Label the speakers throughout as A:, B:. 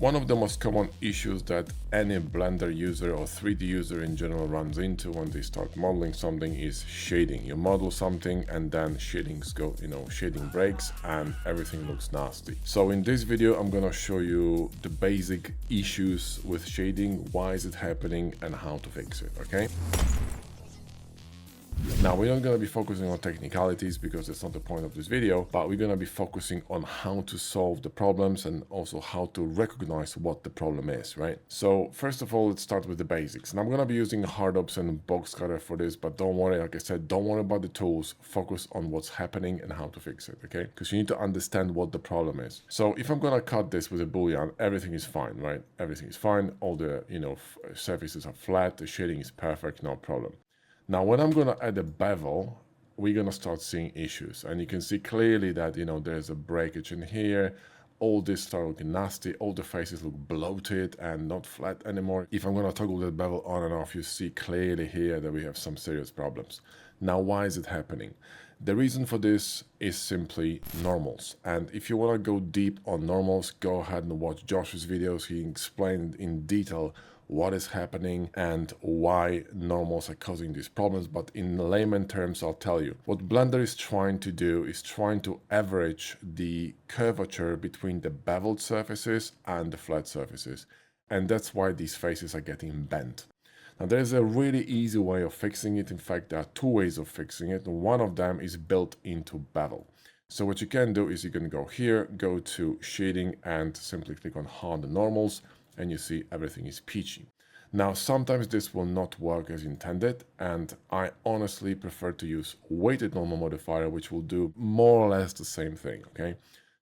A: One of the most common issues that any Blender user or 3D user in general runs into when they start modeling something is shading. You model something and then shading breaks and everything looks nasty. So in this video, I'm gonna show you the basic issues with shading, why is it happening and how to fix it, okay? Now, we're not going to be focusing on technicalities because that's not the point of this video, but we're going to be focusing on how to solve the problems and also how to recognize what the problem is, right? So first of all, let's start with the basics. And I'm going to be using Addons and box cutter for this, but don't worry, like I said, don't worry about the tools, focus on what's happening and how to fix it, okay? Because you need to understand what the problem is. So if I'm going to cut this with a boolean, everything is fine, right? Everything is fine. All the, surfaces are flat, the shading is perfect, no problem. Now, when I'm going to add a bevel, we're going to start seeing issues. And you can see clearly that, there's a breakage in here. All this start looking nasty. All the faces look bloated and not flat anymore. If I'm going to toggle that bevel on and off, you see clearly here that we have some serious problems. Now, why is it happening? The reason for this is simply normals. And if you want to go deep on normals, go ahead and watch Josh's videos. He explained in detail what is happening and why normals are causing these problems. But in layman terms, I'll tell you. What Blender is trying to do is trying to average the curvature between the beveled surfaces and the flat surfaces. And that's why these faces are getting bent. Now, there's a really easy way of fixing it. In fact, there are two ways of fixing it. One of them is built into bevel. So what you can do is you can go here, go to shading and simply click on harden normals. And you see everything is peachy. Now, sometimes this will not work as intended, and I honestly prefer to use weighted normal modifier, which will do more or less the same thing, okay?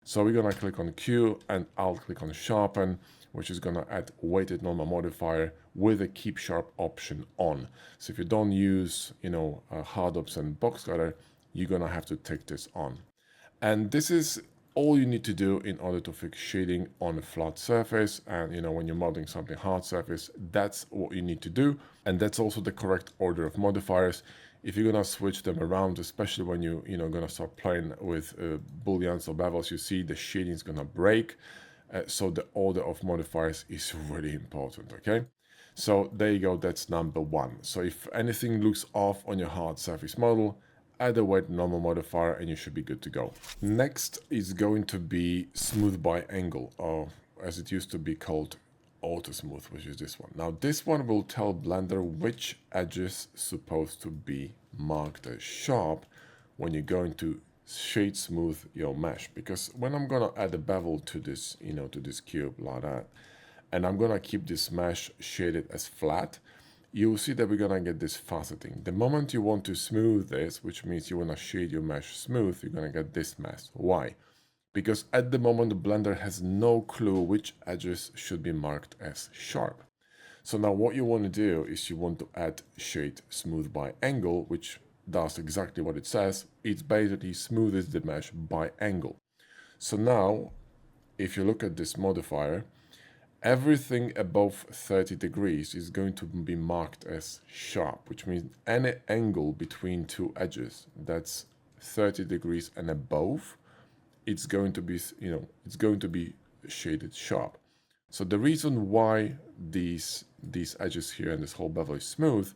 A: So we're gonna click on Q, and I'll click on sharpen, which is gonna add weighted normal modifier with a keep sharp option on. So if you don't use, Addons and box cutter, you're gonna have to take this on. And this is all you need to do in order to fix shading on a flat surface. And when you're modeling something hard surface, that's what you need to do. And that's also the correct order of modifiers. If you're gonna switch them around, especially when you're gonna start playing with booleans or bevels, you see the shading is gonna break. So the order of modifiers is really important, okay? So there you go, that's number one. So if anything looks off on your hard surface model, add a weighted normal modifier and you should be good to go. Next is going to be smooth by angle, or as it used to be called, auto smooth, which is this one. Now this one will tell Blender which edges supposed to be marked as sharp when you're going to shade smooth your mesh. Because when I'm gonna add a bevel to this, to this cube like that, and I'm gonna keep this mesh shaded as flat, you'll see that we're gonna get this faceting. The moment you want to smooth this, which means you wanna shade your mesh smooth, you're gonna get this mess. Why? Because at the moment, the Blender has no clue which edges should be marked as sharp. So now what you wanna do is you want to add shade smooth by angle, which does exactly what it says. It basically smoothes the mesh by angle. So now, if you look at this modifier, everything above 30 degrees is going to be marked as sharp, which means any angle between two edges that's 30 degrees and above, it's going to be, it's going to be shaded sharp. So the reason why these edges here and this whole bevel is smooth,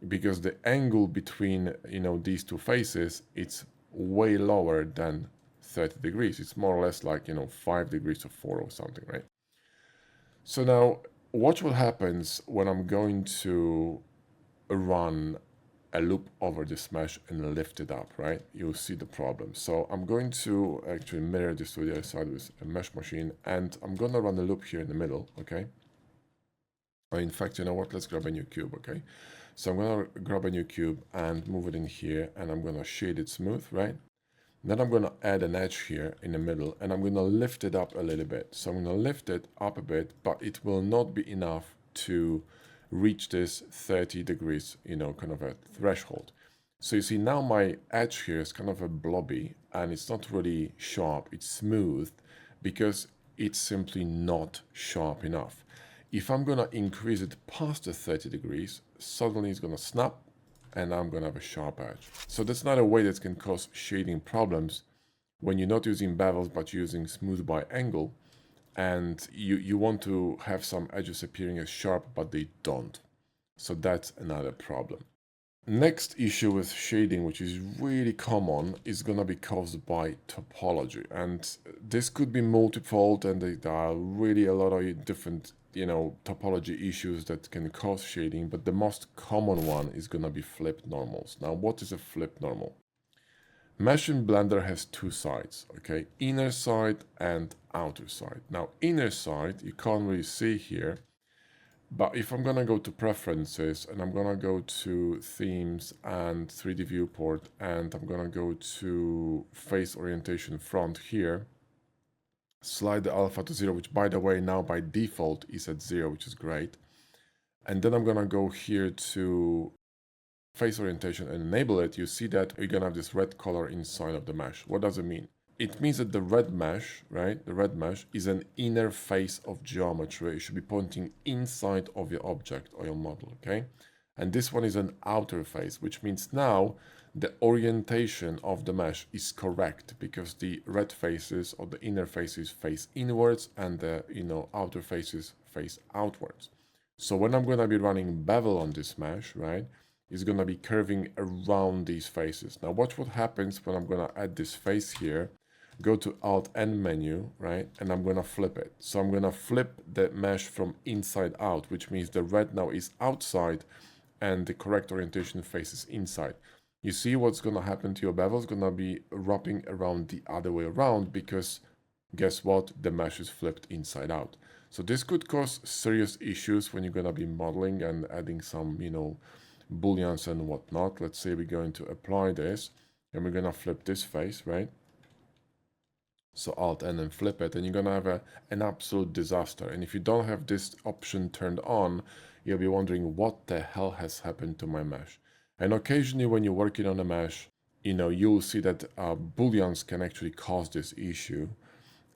A: because the angle between, these two faces, it's way lower than 30 degrees. It's more or less like, 5 degrees or 4 or something, right? So now, watch what happens when I'm going to run a loop over this mesh and lift it up, right? You'll see the problem. So I'm going to actually mirror this to the other side with a mesh machine, and I'm gonna run a loop here in the middle, okay? In fact, you know what? Let's grab a new cube, okay? So I'm gonna grab a new cube and move it in here, and I'm gonna shade it smooth, right? Then I'm going to add an edge here in the middle, and I'm going to lift it up a little bit. So I'm going to lift it up a bit, but it will not be enough to reach this 30 degrees, kind of a threshold. So you see now my edge here is kind of a blobby, and it's not really sharp, it's smooth, because it's simply not sharp enough. If I'm going to increase it past the 30 degrees, suddenly it's going to snap, and I'm going to have a sharp edge. So that's not a way that can cause shading problems when you're not using bevels but using smooth by angle. and you want to have some edges appearing as sharp, but they don't. So that's another problem. Next issue with shading, which is really common, is going to be caused by topology. And this could be multifold, and there are really a lot of different, topology issues that can cause shading, but the most common one is going to be flipped normals. Now, what is a flipped normal? Mesh in Blender has two sides, okay? Inner side and outer side. Now, inner side, you can't really see here, but if I'm gonna go to preferences and I'm gonna go to themes and 3D viewport and I'm gonna go to face orientation front here, slide the alpha to 0, which by the way now by default is at 0, which is great. And then I'm gonna go here to face orientation and enable it. You see that you're gonna have this red color inside of the mesh. What does it mean? It means that the red mesh, right? The red mesh is an inner face of geometry. It should be pointing inside of your object or your model, okay? And this one is an outer face, which means now the orientation of the mesh is correct because the red faces or the inner faces face inwards and the outer faces face outwards. So when I'm going to be running bevel on this mesh, right, it's going to be curving around these faces. Now watch what happens when I'm going to add this face here. Go to Alt-N menu, right? And I'm gonna flip it. So I'm gonna flip the mesh from inside out, which means the red now is outside and the correct orientation faces inside. You see what's gonna happen to your bevel? It's gonna be wrapping around the other way around because guess what? The mesh is flipped inside out. So this could cause serious issues when you're gonna be modeling and adding some, booleans and whatnot. Let's say we're going to apply this and we're gonna flip this face, right? So Alt-N and flip it, and you're gonna have an absolute disaster. And if you don't have this option turned on, you'll be wondering what the hell has happened to my mesh. And occasionally when you're working on a mesh, you'll see that booleans can actually cause this issue,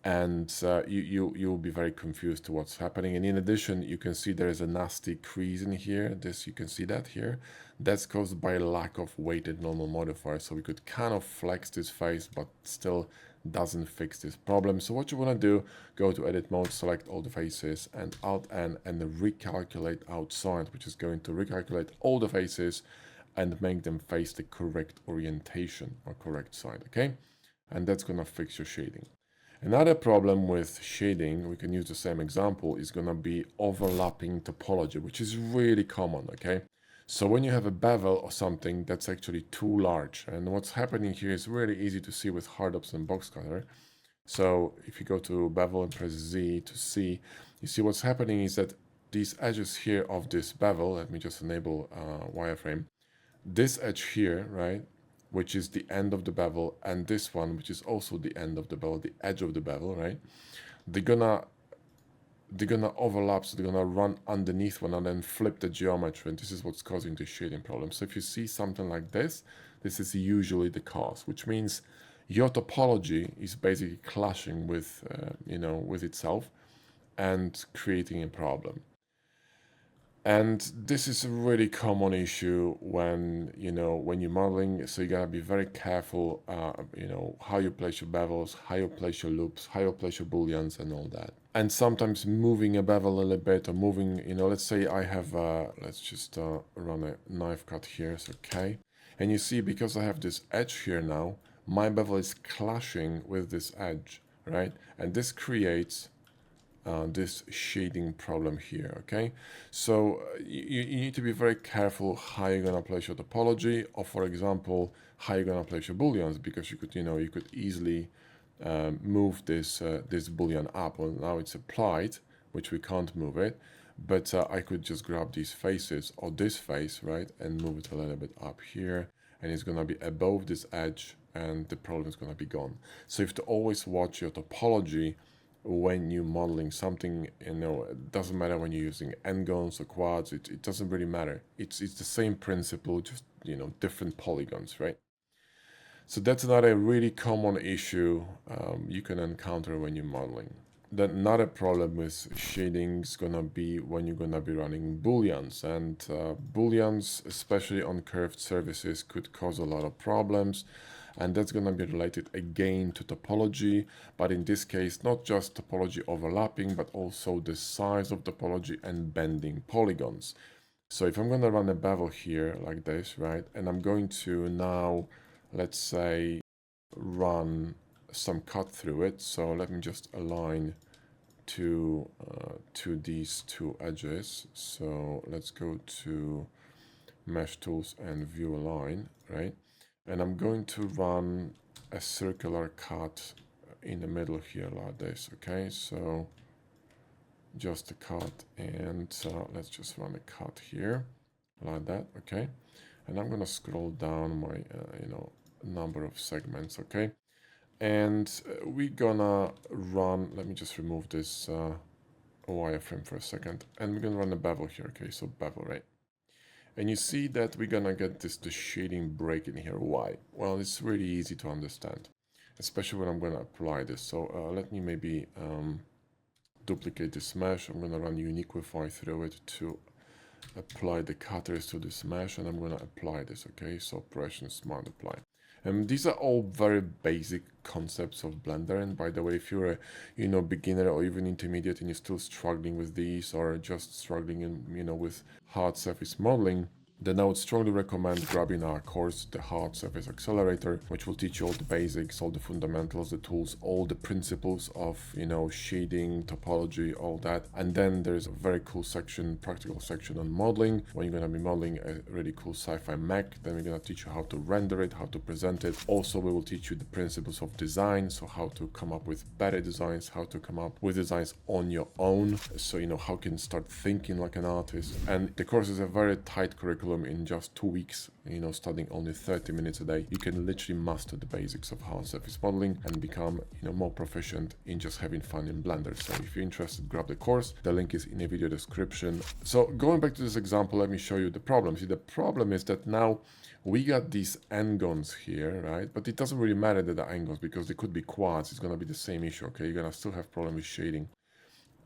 A: and you'll be very confused to what's happening. And in addition, you can see there is a nasty crease in here. You can see that here. That's caused by a lack of weighted normal modifier. So we could kind of flex this face, but still doesn't fix this problem. So what you want to do, go to edit mode, select all the faces and Alt-N and recalculate outside, which is going to recalculate all the faces and make them face the correct orientation or correct side, okay? And that's gonna fix your shading. Another problem with shading, we can use the same example, is gonna be overlapping topology, which is really common, okay? So when you have a bevel or something that's actually too large, and what's happening here is really easy to see with hard ops and box cutter. So if you go to bevel and press Z to see, you see what's happening is that these edges here of this bevel, let me just enable wireframe, this edge here, right, which is the end of the bevel, and this one, which is also the end of the bevel, the edge of the bevel, right, they're gonna overlap, so they're gonna run underneath one and then flip the geometry, and this is what's causing the shading problem. So if you see something like this is usually the cause, which means your topology is basically clashing with, with itself and creating a problem. And this is a really common issue when you're modeling, so you gotta be very careful, how you place your bevels, how you place your loops, how you place your booleans and all that. And sometimes moving a bevel a little bit or moving, let's say I have, let's just run a knife cut here, so okay. And you see, because I have this edge here now, my bevel is clashing with this edge, right? And this creates this shading problem here, okay? So you need to be very careful how you're gonna place your topology, or for example, how you're gonna place your booleans, because you could easily move this this boolean up. Well, now it's applied, which we can't move it, but I could just grab these faces or this face, right, and move it a little bit up here, and it's gonna be above this edge, and the problem is gonna be gone. So you have to always watch your topology when you're modeling something. It doesn't matter when you're using n-gons or quads, it doesn't really matter. It's the same principle, just different polygons, right? So that's another really common issue you can encounter when you're modeling. Then another problem with shading is gonna be when you're gonna be running booleans, and booleans, especially on curved surfaces, could cause a lot of problems. and that's going to be related again to topology, but in this case, not just topology overlapping, but also the size of topology and bending polygons. So if I'm going to run a bevel here like this, right, and I'm going to now, let's say, run some cut through it. So let me just align to these two edges. So let's go to Mesh Tools and View Align, right? And I'm going to run a circular cut in the middle here like this, okay? So just a cut, and let's just run a cut here like that, okay? And I'm gonna scroll down my number of segments, okay? And we're gonna run, let me just remove this wireframe for a second, and we're gonna run a bevel here, okay? So bevel, right? And you see that we're gonna get the shading break in here. Why? Well, it's really easy to understand, especially when I'm gonna apply this. So let me maybe duplicate this mesh. I'm gonna run Uniquify through it to apply the cutters to this mesh, and I'm gonna apply this, okay? So Operation Smart Apply. And these are all very basic concepts of Blender. And by the way, if you're a beginner or even intermediate and you're still struggling with these, or just struggling in with hard surface modeling, then I would strongly recommend grabbing our course, the Hard Surface Accelerator, which will teach you all the basics, all the fundamentals, the tools, all the principles of, shading, topology, all that. And then there's a very cool section, practical section on modeling, when you're going to be modeling a really cool sci-fi mech. Then we're going to teach you how to render it, how to present it. Also, we will teach you the principles of design, so how to come up with better designs, how to come up with designs on your own. So, how you can start thinking like an artist. And the course is a very tight curriculum. In just 2 weeks, studying only 30 minutes a day, you can literally master the basics of hard surface modeling and become more proficient in just having fun in Blender. So if you're interested, grab the course. The link is in the video description. So going back to this example, let me show you the problem. See, the problem is that now we got these n-gons here, right? But it doesn't really matter that they're n-gons, because they could be quads. It's going to be the same issue, okay? You're going to still have problem with shading.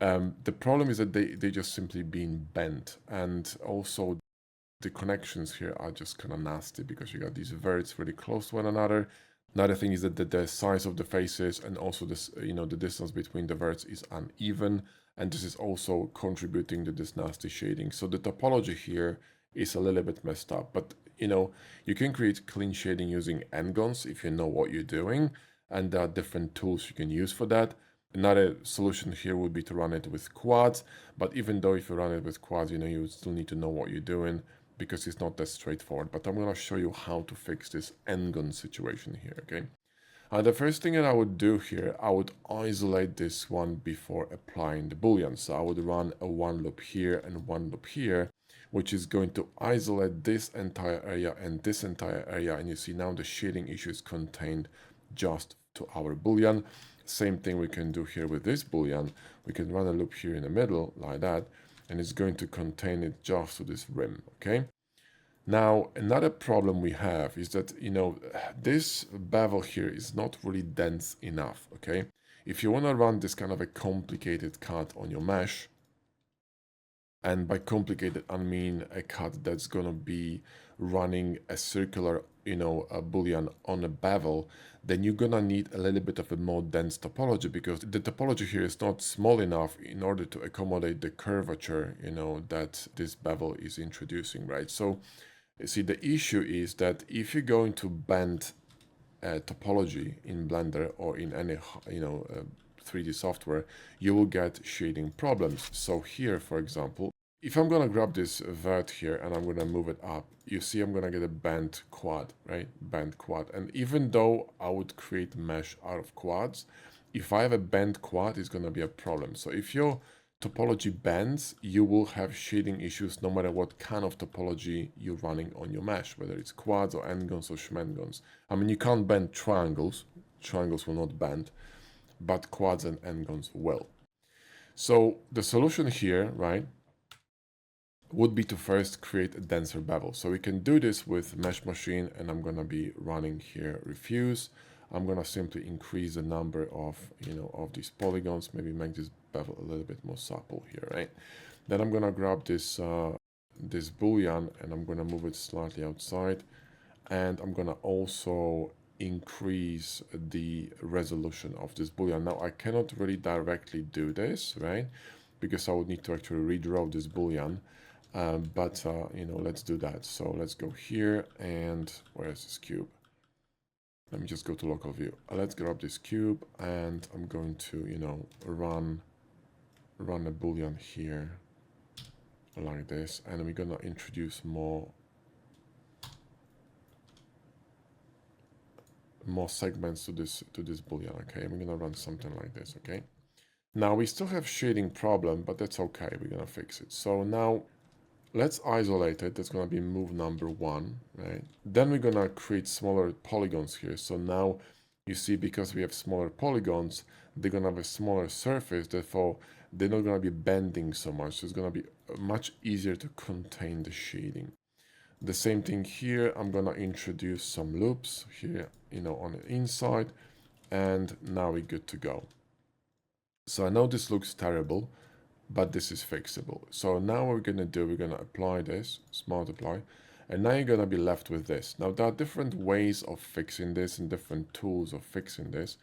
A: The problem is that they just simply being bent, and also the connections here are just kind of nasty, because you got these verts really close to one another. Another thing is that the size of the faces, and also this, the distance between the verts is uneven, and this is also contributing to this nasty shading. So the topology here is a little bit messed up, but you can create clean shading using n-gons if you know what you're doing, and there are different tools you can use for that. Another solution here would be to run it with quads, but even though if you run it with quads, you would still need to know what you're doing, because it's not that straightforward. But I'm going to show you how to fix this n-gon situation here, okay? The first thing that I would do here, I would isolate this one before applying the boolean. So I would run a one loop here and one loop here, which is going to isolate this entire area and this entire area. And you see now the shading issue is contained just to our boolean. Same thing we can do here with this boolean. We can run a loop here in the middle like that, and it's going to contain it just to this rim, okay? Now, another problem we have is that, this bevel here is not really dense enough, okay? If you want to run this kind of a complicated cut on your mesh, and by complicated, I mean a cut that's going to be running a circular, a boolean on a bevel, then you're going to need a little bit of a more dense topology, because the topology here is not small enough in order to accommodate the curvature, that this bevel is introducing, right? So, you see, the issue is that if you're going to bend topology in Blender or in any, 3D software, you will get shading problems. So here, for example, if I'm gonna grab this vert here and I'm gonna move it up, you see I'm gonna get a bent quad, right? Bent quad. And even though I would create mesh out of quads, if I have a bent quad, it's gonna be a problem. So if your topology bends, you will have shading issues no matter what kind of topology you're running on your mesh, whether it's quads or n-gons or schmengons. I mean, you can't bend triangles. Triangles will not bend, but quads and n-gons will. So the solution here, right, would be to first create a denser bevel. So we can do this with Mesh Machine, and I'm going to be running here Refuse. I'm going to simply increase the number of, of these polygons, maybe make this bevel a little bit more supple here, right? Then I'm going to grab this, this boolean, and I'm going to move it slightly outside. And I'm going to also increase the resolution of this boolean. Now I cannot really directly do this, right? Because I would need to actually redraw this boolean. But let's do that. So let's go here, and where's this cube? Let me just go to local view. Let's grab this cube, and I'm going to, run a boolean here like this, and we're gonna introduce more segments to this boolean. Okay, we're gonna run something like this. Okay, now we still have shading problem, but that's okay, we're gonna fix it. So now let's isolate it. That's gonna be move number 1, right? Then we're gonna create smaller polygons here. So now you see, because we have smaller polygons, they're gonna have a smaller surface, therefore they're not gonna be bending so much. So it's gonna be much easier to contain the shading. The same thing here, I'm gonna introduce some loops here, on the inside, and now we're good to go. So I know this looks terrible, but this is fixable. So now what we're gonna do, we're gonna apply this, multiply, and now you're gonna be left with this. Now there are different ways of fixing this and different tools of fixing this,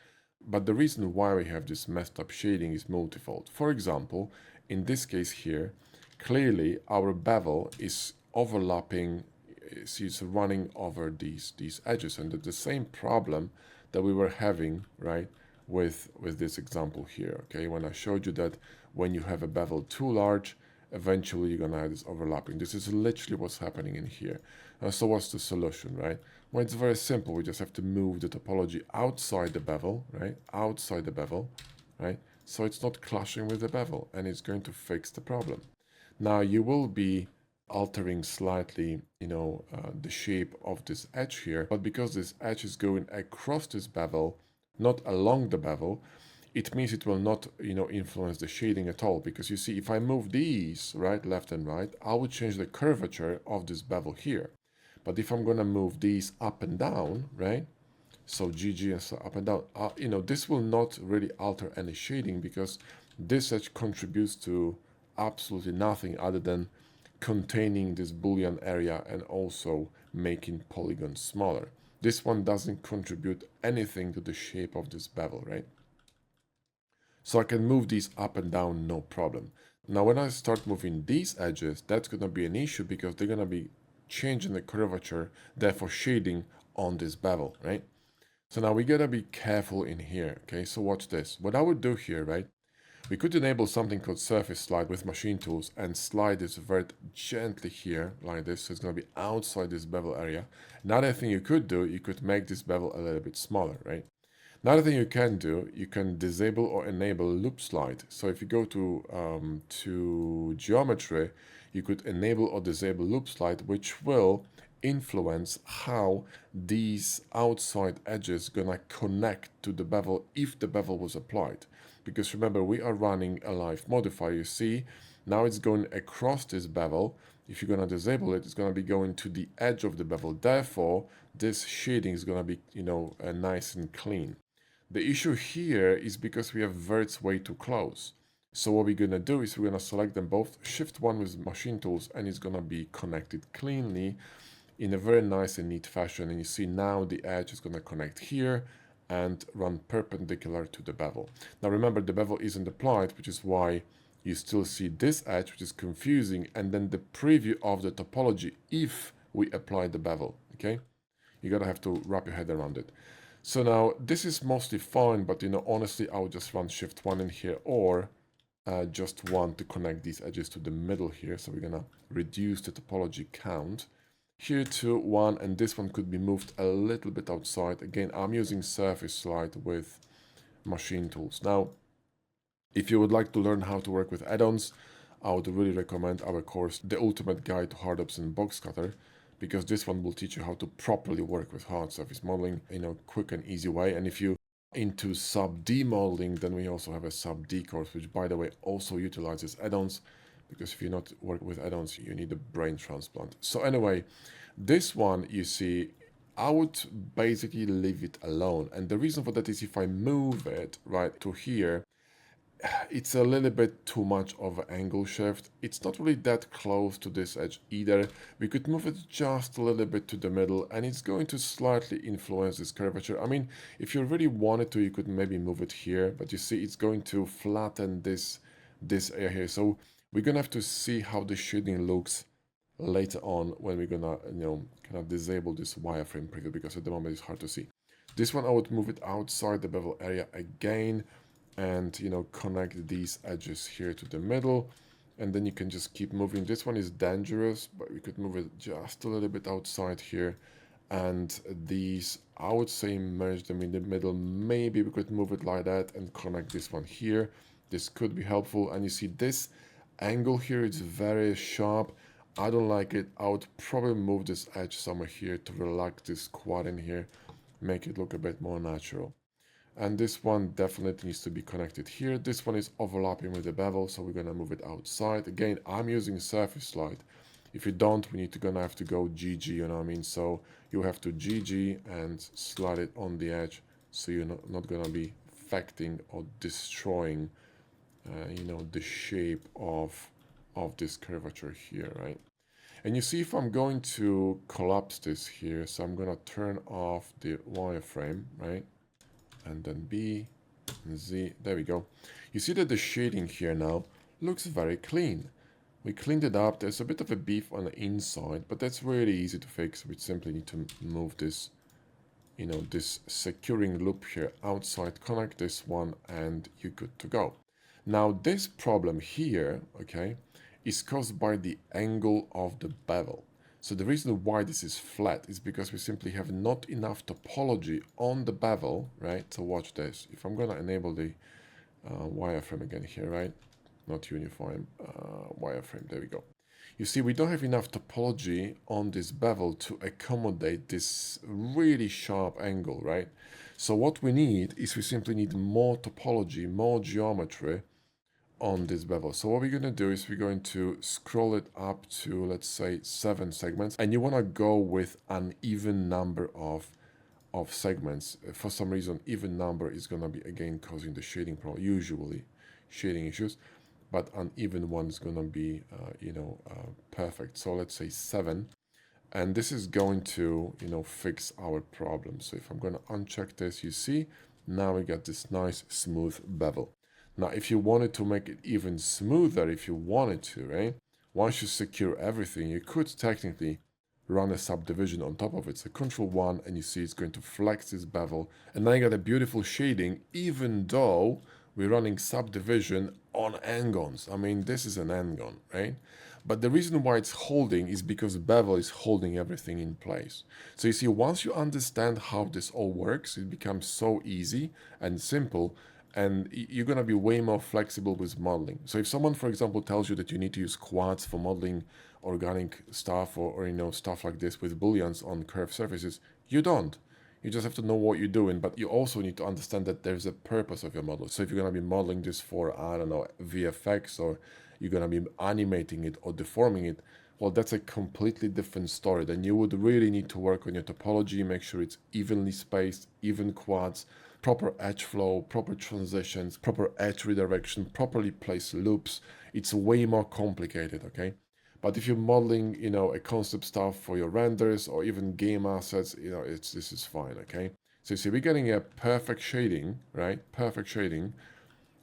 A: but the reason why we have this messed up shading is multifold. For example, in this case here, clearly our bevel is overlapping, it's running over these edges, and the same problem that we were having, right, with this example here. Okay, when I showed you that when you have a bevel too large, eventually you're gonna have this overlapping. This is literally what's happening in here. So what's the solution, right? Well, it's very simple. We just have to move the topology outside the bevel, right? Outside the bevel, right? So it's not clashing with the bevel, and it's going to fix the problem. Now you will be altering slightly, the shape of this edge here, but because this edge is going across this bevel, not along the bevel, it means it will not, influence the shading at all. Because you see, if I move these, right, left and right, I will change the curvature of this bevel here. But if I'm gonna move these up and down, right, so GG and so up and down, this will not really alter any shading, because this edge contributes to absolutely nothing other than containing this boolean area and also making polygons smaller. This one doesn't contribute anything to the shape of this bevel, right? So I can move these up and down, no problem. Now when I start moving these edges, that's going to be an issue, because they're going to be changing the curvature, therefore shading on this bevel, right? So now we got to be careful in here, okay? So watch this. What I would do here, right? We could enable something called surface slide with machine tools and slide this very gently here like this. So it's going to be outside this bevel area. Another thing you could do, you could make this bevel a little bit smaller, right? Another thing you can do, you can disable or enable loop slide. So if you go to geometry, you could enable or disable loop slide, which will influence how these outside edges gonna connect to the bevel if the bevel was applied. Because remember, we are running a live modifier. You see, now it's going across this bevel. If you're gonna disable it, it's gonna be going to the edge of the bevel. Therefore, this shading is gonna be, nice and clean. The issue here is because we have verts way too close. So what we're gonna do is we're gonna select them both, shift 1 with machine tools, and it's gonna be connected cleanly in a very nice and neat fashion. And you see now the edge is gonna connect here and run perpendicular to the bevel. Now remember, the bevel isn't applied, which is why you still see this edge, which is confusing, and then the preview of the topology if we apply the bevel, okay? You gotta have to wrap your head around it. So now this is mostly fine, but honestly, I would just run shift 1 in here, or just 1 to connect these edges to the middle here. So we're gonna reduce the topology count. Here to 1, and this one could be moved a little bit outside. Again, I'm using surface slide with machine tools. Now, if you would like to learn how to work with add-ons, I would really recommend our course, The Ultimate Guide to Hardups and Box Cutter, because this one will teach you how to properly work with hard surface modeling in a quick and easy way. And if you into sub-D modeling, then we also have a sub-D course, which by the way also utilizes add-ons, because if you're not working with add-ons, you need a brain transplant. So anyway, this one, you see, I would basically leave it alone. And the reason for that is if I move it right to here, it's a little bit too much of an angle shift. It's not really that close to this edge either. We could move it just a little bit to the middle, and it's going to slightly influence this curvature. I mean, if you really wanted to, you could maybe move it here, but you see it's going to flatten this area here. So we're gonna have to see how the shading looks later on when we're gonna, kind of disable this wireframe preview, because at the moment it's hard to see. This one I would move it outside the bevel area again, and connect these edges here to the middle, and then you can just keep moving. This one is dangerous, but we could move it just a little bit outside here, and these, I would say, merge them in the middle. Maybe we could move it like that and connect this one here. This could be helpful. And you see this angle here, it's very sharp. I don't like it. I would probably move this edge somewhere here to relax this quad in here, make it look a bit more natural. And this one definitely needs to be connected here. This one is overlapping with the bevel, so we're gonna move it outside. Again, I'm using surface slide. If you don't, gonna have to go GG, you know what I mean? So you have to GG and slide it on the edge, so you're not gonna be affecting or destroying, the shape of this curvature here, right? And you see, if I'm going to collapse this here, so I'm gonna turn off the wireframe, right? And then B and Z, there we go. You see that the shading here now looks very clean. We cleaned it up. There's a bit of a beef on the inside, but that's really easy to fix. We simply need to move this, this securing loop here outside, connect this one, and you're good to go. Now this problem here, okay, is caused by the angle of the bevel. So the reason why this is flat is because we simply have not enough topology on the bevel, right? So watch this. If I'm gonna enable the wireframe again here, right? Not uniform, wireframe, there we go. You see, we don't have enough topology on this bevel to accommodate this really sharp angle, right? So what we need is we simply need more topology, more geometry on this bevel. So what we're going to do is we're going to scroll it up to, let's say, 7 segments, and you want to go with an even number of segments. For some reason, even number is going to be again causing the shading problem, usually shading issues, but an even one is going to be perfect. So let's say 7, and this is going to fix our problem. So if I'm going to uncheck this, you see now we got this nice smooth bevel. Now, if you wanted to make it even smoother, if you wanted to, right? Once you secure everything, you could technically run a subdivision on top of it. So Control 1, and you see it's going to flex this bevel. And now you got a beautiful shading, even though we're running subdivision on Addons. I mean, this is an Addon, right? But the reason why it's holding is because bevel is holding everything in place. So you see, once you understand how this all works, it becomes so easy and simple, and you're going to be way more flexible with modeling. So if someone, for example, tells you that you need to use quads for modeling organic stuff or stuff like this with booleans on curved surfaces, you don't. You just have to know what you're doing, but you also need to understand that there's a purpose of your model. So if you're going to be modeling this for, I don't know, VFX, or you're going to be animating it or deforming it, well, that's a completely different story. Then you would really need to work on your topology, make sure it's evenly spaced, even quads, proper edge flow, proper transitions, proper edge redirection, properly placed loops. It's way more complicated, okay? But if you're modeling, a concept stuff for your renders or even game assets, this is fine, okay? So you see, we're getting a perfect shading, right? Perfect shading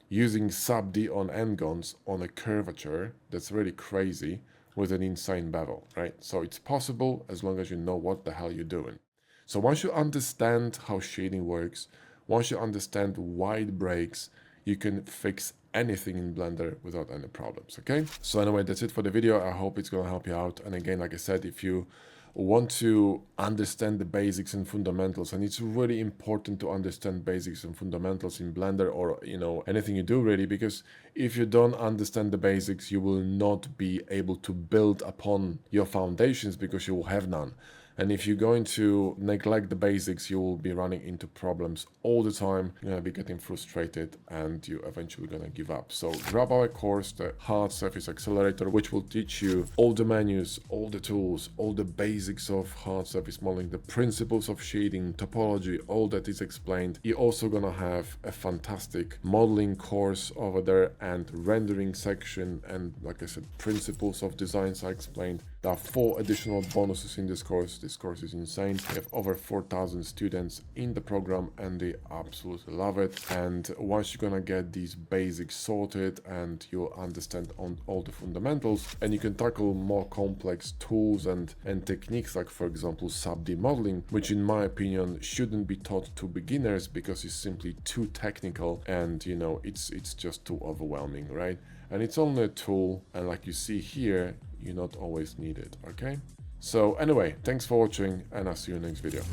A: using sub D on Addons on a curvature that's really crazy with an insane bevel, right? So it's possible as long as you know what the hell you're doing. So once you understand how shading works, once you understand why it breaks, you can fix anything in Blender without any problems, okay? So anyway, that's it for the video. I hope it's gonna help you out. And again, like I said, if you want to understand the basics and fundamentals, and it's really important to understand basics and fundamentals in Blender, or anything you do really, because if you don't understand the basics, you will not be able to build upon your foundations, because you will have none. And if you're going to neglect the basics, you will be running into problems all the time. You're gonna be getting frustrated and you're eventually gonna give up. So grab our course, the Hard Surface Accelerator, which will teach you all the menus, all the tools, all the basics of hard surface modeling, the principles of shading, topology, all that is explained. You're also gonna have a fantastic modeling course over there and rendering section, and like I said, principles of designs are explained. There are 4 additional bonuses in this course. This course is insane. We have over 4,000 students in the program and they absolutely love it. And once you're gonna get these basics sorted and you'll understand on all the fundamentals, and you can tackle more complex tools and techniques, like for example sub-D modeling, which in my opinion shouldn't be taught to beginners because it's simply too technical and you know it's just too overwhelming, right? And it's only a tool, and like you see here, you not always need it, okay? So anyway, thanks for watching and I'll see you in the next video.